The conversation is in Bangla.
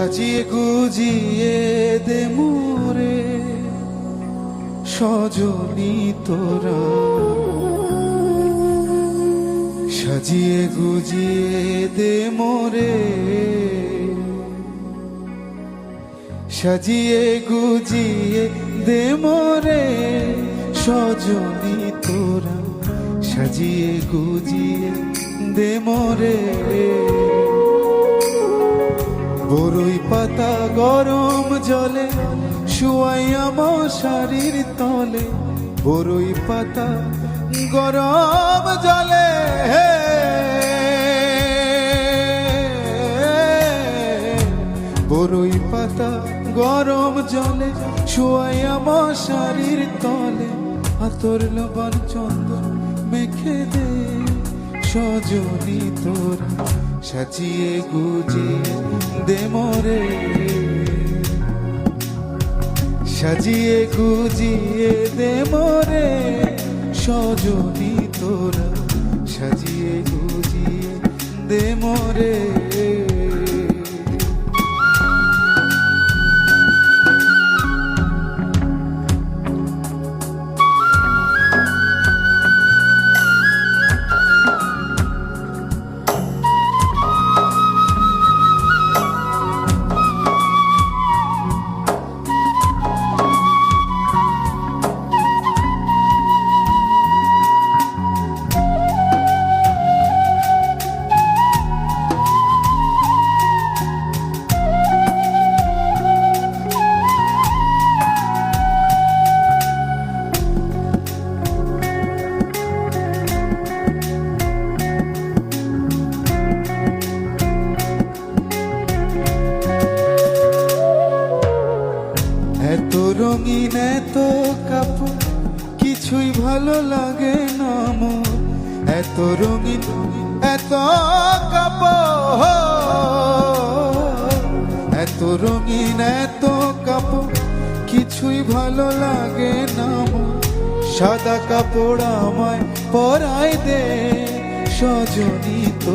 সাজিয়ে গুজিয়ে দে মোরে সজনী তোরা, সাজিয়ে গুজিয়ে দে মোরে, সাজিয়ে গুজিয়ে দে মোরে সজনী তোরা, সাজিয়ে গুজিয়ে দে মোরে। বরই পাতা গরম জলে শুয়াইয়া মশারির তলে, বরই পাতা গরম জলে, বরই পাতা গরম জলে শুয়াইয়া মশারির তলে, আতর লবণ চন্দন মেখে দে সজনী তোরা, সাজিয়ে গুজিয়ে দে মোরে, সাজিয়ে গুজিয়ে দে মোরে সজনী তোরা, সাজিয়ে গুজিয়ে দে মোরে। এত রঙিন এত কাপড় কিছুই ভালো লাগে না মোর, এত রঙিন এত কাপড়, এত রঙিন এত কাপড় কিছুই ভালো লাগে না মোর, সাদা কাপড় আমায় পরাই দে সজনী তোরা।